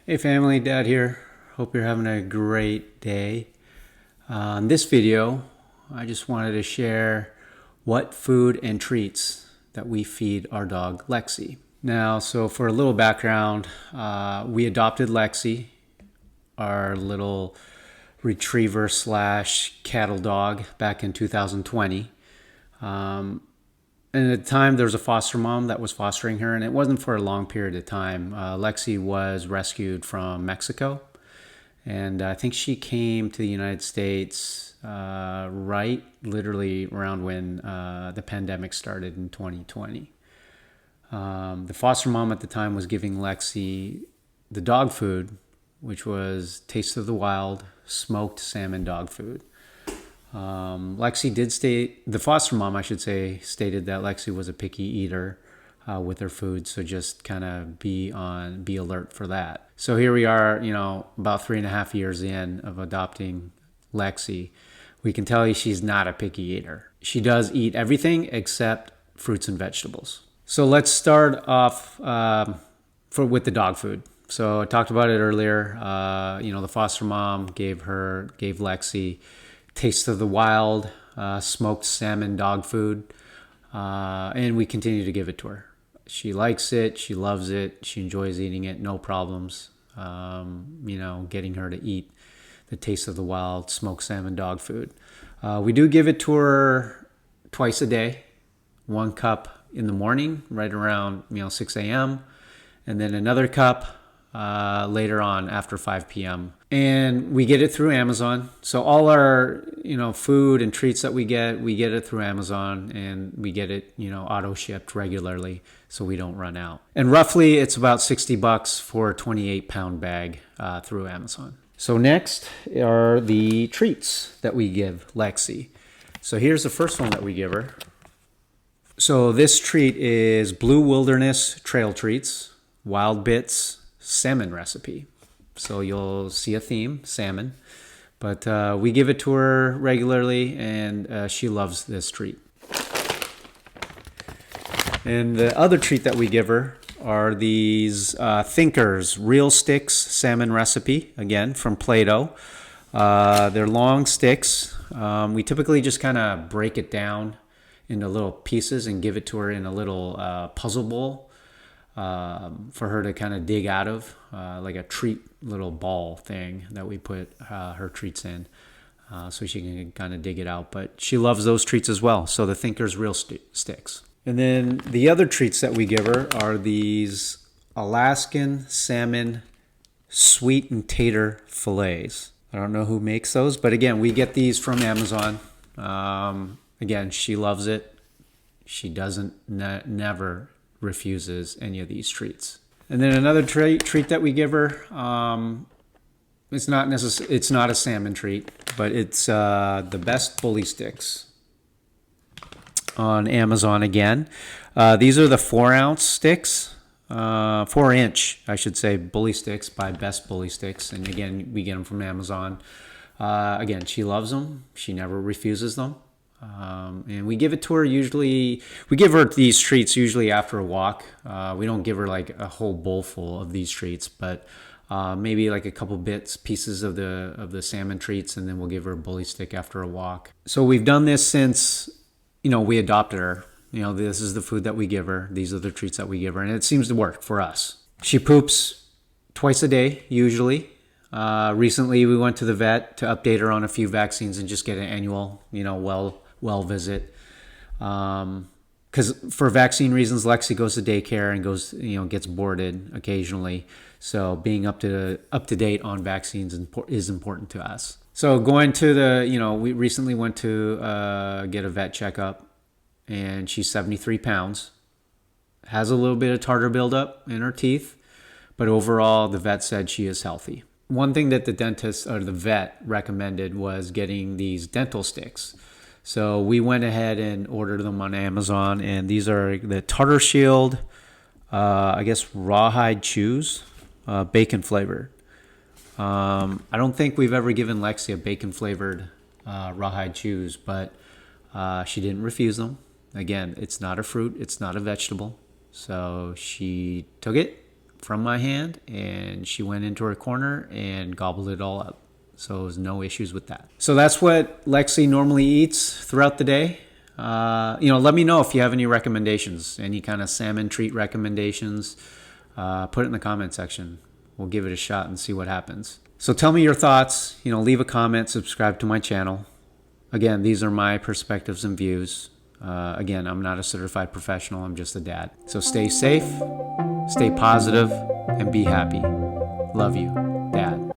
Hey family, Dad here. Hope you're having a great day. In this video, I just wanted to share what food and treats that we feed our dog Lexy. Now, so for a little background, we adopted Lexy, our little retriever slash cattle dog, back in 2020. And at the time, there was a foster mom that was fostering her, and it wasn't for a long period of time. Lexy was rescued from Mexico, and I think she came to the United States literally around when the pandemic started in 2020. The foster mom at the time was giving Lexy the dog food, which was Taste of the Wild smoked salmon dog food. Lexy did state, the foster mom, I should say, stated that Lexy was a picky eater with her food, so just kind of be alert for that. So here we are, about 3.5 years in of adopting Lexy. We can tell you she's not a picky eater. She does eat everything except fruits and vegetables. So let's start off with the dog food. So I talked about it earlier. The foster mom gave Lexy Taste of the Wild smoked salmon dog food, and we continue to give it to her. She likes it, she loves it, she enjoys eating it, no problems. Getting her to eat the Taste of the Wild smoked salmon dog food. We do give it to her twice a day, 1 cup in the morning, right around 6 a.m., and then another cup later on after 5 p.m. And we get it through Amazon. So all our, food and treats that we get it through Amazon, and we get it, auto shipped regularly so we don't run out. And roughly it's about $60 for a 28-pound bag through Amazon. So next are the treats that we give Lexy. So here's the first one that we give her. So this treat is Blue Wilderness Trail Treats, Wild Bits salmon recipe. So you'll see a theme, salmon. But we give it to her regularly, and she loves this treat. And the other treat that we give her are these Thinkers Real Sticks salmon recipe, again, from Play-Doh. They're long sticks. We typically just kind of break it down into little pieces and give it to her in a little puzzle bowl. For her to kind of dig out of, like a treat little ball thing that we put her treats in, so she can kind of dig it out. But she loves those treats as well. So the Thinkers Real Sticks. And then the other treats that we give her are these Alaskan salmon sweet and tater fillets. I don't know who makes those, but again, we get these from Amazon. Again, she loves it. She never refuses any of these treats. And then another treat that we give her, it's not a salmon treat, but it's the Best Bully Sticks on Amazon again. These are the 4-ounce sticks, 4-inch, I should say, bully sticks by Best Bully Sticks. And again, we get them from Amazon. Again, she loves them. She never refuses them. And we give it to her we give her these treats usually after a walk. We don't give her like a whole bowl full of these treats, but maybe like a couple pieces of the salmon treats, and then we'll give her a bully stick after a walk. So we've done this since, we adopted her. This is the food that we give her. These are the treats that we give her, and it seems to work for us. She poops twice a day, usually. Recently we went to the vet to update her on a few vaccines and just get an annual, well visit. Because for vaccine reasons, Lexy goes to daycare and gets boarded occasionally. So being up to date on vaccines is important to us. So going to we recently went to get a vet checkup, and she's 73 pounds, has a little bit of tartar buildup in her teeth, but overall the vet said she is healthy. One thing that the vet recommended was getting these dental sticks. So we went ahead and ordered them on Amazon, and these are the Tartar Shield, rawhide chews, bacon flavored. I don't think we've ever given Lexy a bacon flavored rawhide chews, but she didn't refuse them. Again, it's not a fruit, it's not a vegetable. So she took it from my hand, and she went into her corner and gobbled it all up. So there's no issues with that. So that's what Lexy normally eats throughout the day. Let me know if you have any recommendations, any kind of salmon treat recommendations. Put it in the comment section. We'll give it a shot and see what happens. So tell me your thoughts. Leave a comment, subscribe to my channel. Again, these are my perspectives and views. Again, I'm not a certified professional. I'm just a dad. So stay safe, stay positive, and be happy. Love you.